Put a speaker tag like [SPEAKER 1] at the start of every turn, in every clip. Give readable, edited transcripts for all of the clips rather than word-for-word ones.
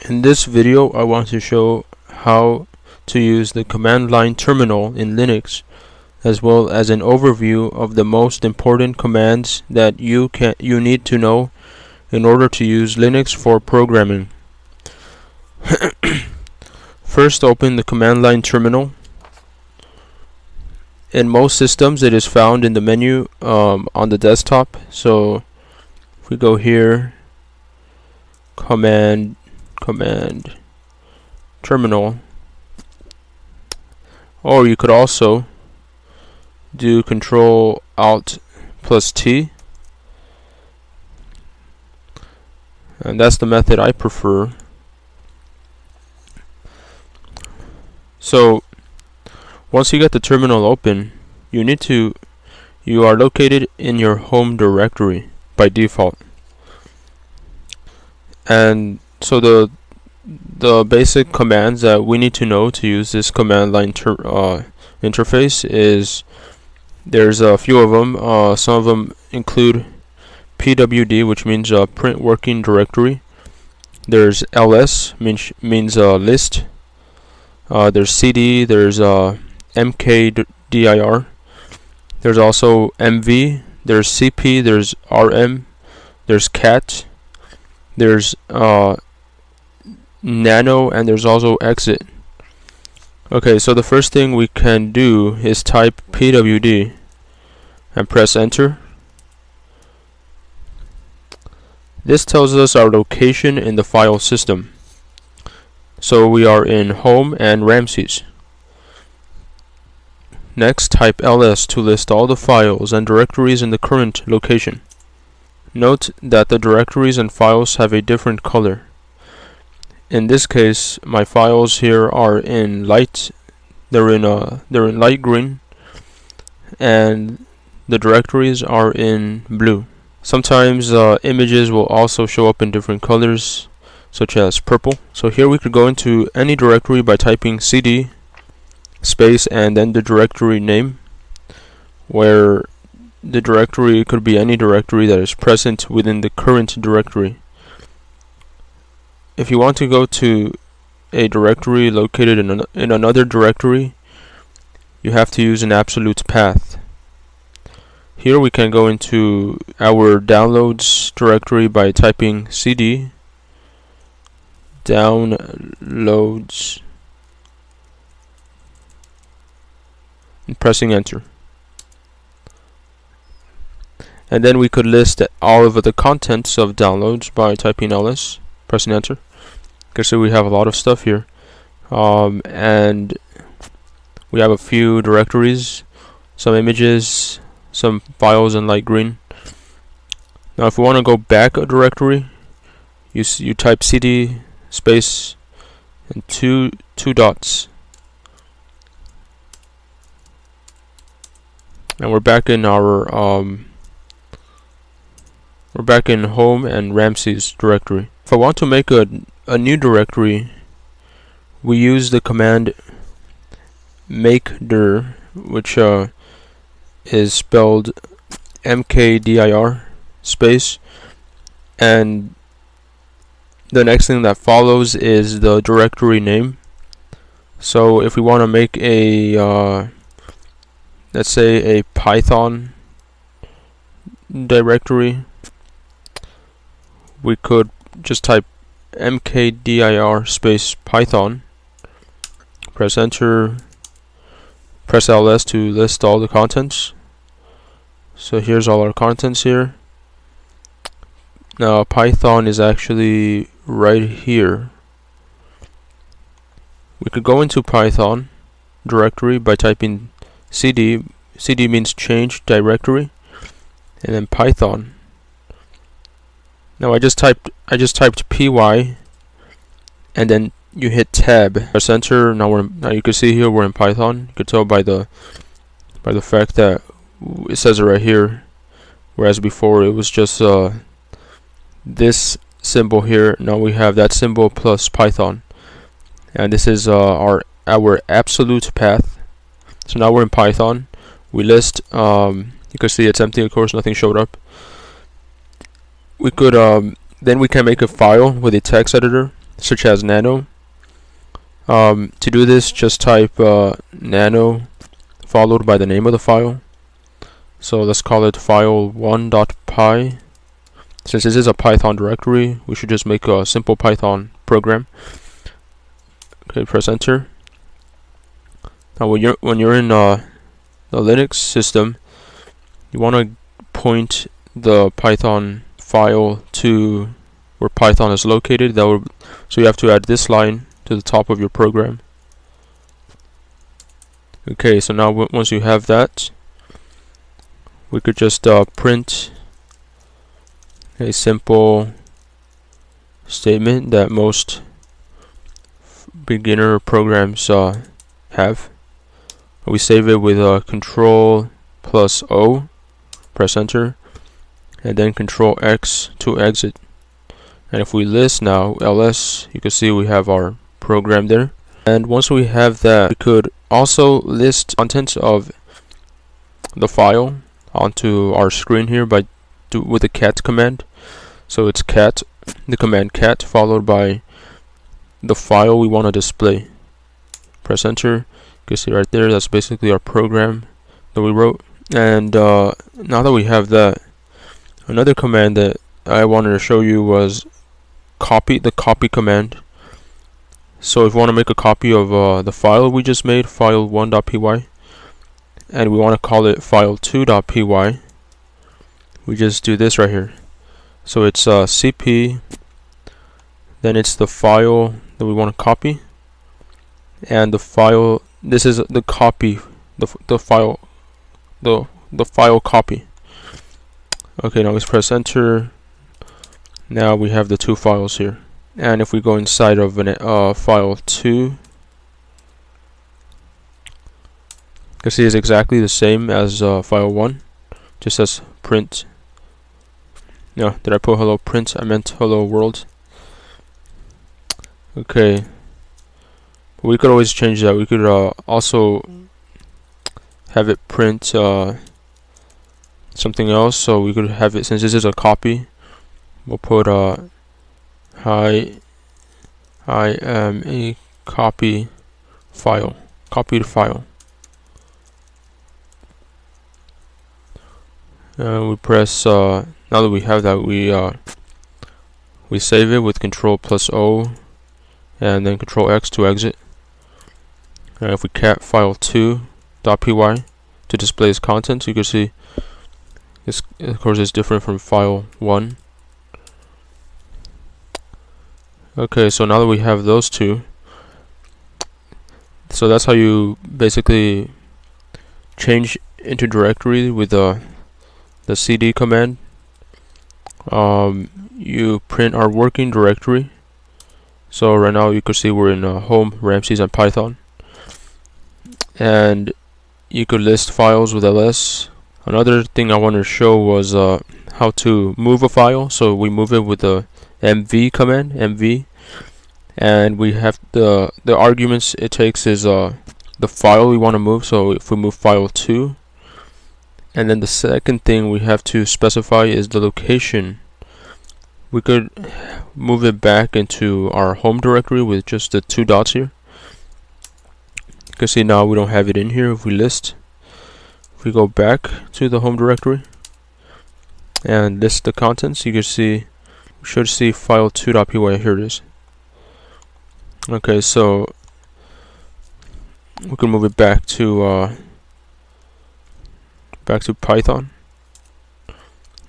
[SPEAKER 1] In this video, I want to show how to use the command line terminal in Linux, as well as an overview of the most important commands that you need to know in order to use Linux for programming. First, open the command line terminal. In most systems, it is found in the menu on the desktop. So if we go here, command terminal, or you could also do Control Alt plus T, and that's the method I prefer. So once you get the terminal open, you are located in your home directory by default. And so the basic commands that we need to know to use this command line interface is, there's a few of them. Some of them include pwd, which means print working directory. There's ls, means list. There's cd, there's mkdir. There's also mv, there's cp, there's rm, there's cat, there's nano, and there's also exit. Okay, so the first thing we can do is type pwd and press enter. This tells us our location in the file system. So we are in home and Ramses. Next, type ls to list all the files and directories in the current location. Note that the directories and files have a different color. In this case, my files here are in light light green, and the directories are in blue. Sometimes images will also show up in different colors, such as purple. So here we could go into any directory by typing cd space and then the directory name, where the directory could be any directory that is present within the current directory. If you want to go to a directory located in another directory, you have to use an absolute path. Here we can go into our downloads directory by typing cd downloads and pressing enter. And then we could list all of the contents of downloads by typing ls, pressing enter. Okay, so we have a lot of stuff here, and we have a few directories, some images, some files in light green. Now if we want to go back a directory, you type cd space and two dots, and we're back in our we're back in home and Ramses directory. If I want to make a new directory, we use the command makedir, which is spelled mkdir space, and the next thing that follows is the directory name. So if we want to make a let's say a Python directory, we could just type mkdir space Python, press enter, press ls to list all the contents. So here's all our contents here. Now Python is actually right here. We could go into Python directory by typing cd means change directory, and then Python. Now I just typed py, and then you hit tab, press enter. Now you can see here we're in Python. You could tell by the fact that it says it right here, whereas before it was just this symbol here. Now we have that symbol plus Python, and this is our absolute path. So now we're in Python. We list, you can see it's empty, of course, nothing showed up. We could then we can make a file with a text editor. such as nano. To do this, just type nano followed by the name of the file. So let's call it file1.py. Since this is a Python directory, we should just make a simple Python program. Okay, press enter. Now when you're in the Linux system, you want to point the Python file to where Python is located. So you have to add this line to the top of your program. Okay, so now once you have that, we could just print a simple statement that most beginner programs have. We save it with Control plus O, press enter, and then Control X to exit. And if we list now, ls, you can see we have our program there. And once we have that, we could also list contents of the file onto our screen here with the cat command. So it's cat, the command cat, followed by the file we want to display. Press enter. You can see right there, that's basically our program that we wrote. And now that we have that, another command that I wanted to show you was the copy command. So if we want to make a copy of the file we just made, file1.py, and we want to call it file2.py, we just do this right here. So it's cp, then it's the file that we want to copy, and the file, this is the copy, the file copy. Okay, now let's press enter. Now we have the two files here. And if we go inside of file 2, you can see it's exactly the same as file 1, just says print. No, did I put hello print? I meant hello world. Okay, we could always change that. We could also have it print something else. So we could have it, since this is a copy, we'll put hi, I am a copied file. We press now that we have that, we save it with Control plus O, and then Control X to exit. And if we cat file2.py to display its contents, you can see this, of course, is different from file 1. Okay, so now that we have those two, so that's how you basically change into directory with the cd command. You print our working directory. So right now you can see we're in home, Ramses, and Python. And you could list files with ls. Another thing I wanted to show was how to move a file. So we move it with the mv command, mv, and we have the arguments it takes is the file we want to move. So if we move file 2, and then the second thing we have to specify is the location. We could move it back into our home directory with just the 2 dots here. You can see now we don't have it in here. If we list, if we go back to the home directory and list the contents, you can see, we should see file2.py. Here it is. Okay, so we can move it back to Python.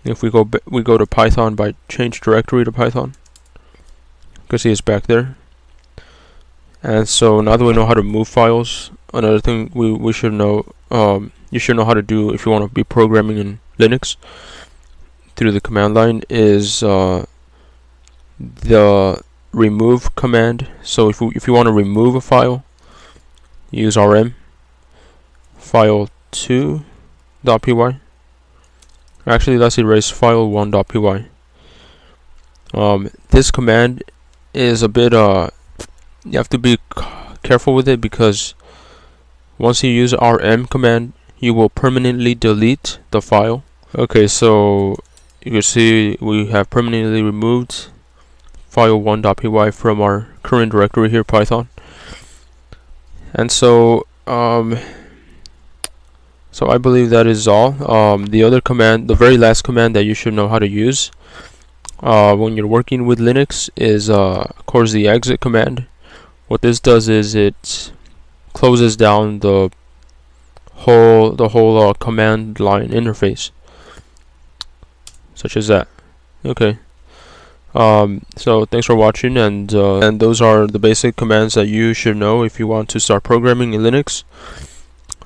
[SPEAKER 1] If we go to Python by change directory to Python, you can see it's back there. And so now that we know how to move files, another thing we should know, you should know how to do if you want to be programming in Linux through the command line, is the remove command. So if you want to remove a file, use rm file2.py. Actually, let's erase file1.py. This command is a bit you have to be careful with it, because once you use rm command, you will permanently delete the file. Okay, so you can see we have permanently removed file 1.py from our current directory here, Python. And so I believe that is all. The other command, the very last command that you should know how to use when you're working with Linux is of course the exit command. What this does is it closes down the whole command line interface, such as that. Okay. So thanks for watching, and those are the basic commands that you should know if you want to start programming in Linux.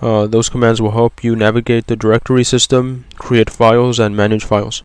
[SPEAKER 1] Those commands will help you navigate the directory system, create files, and manage files.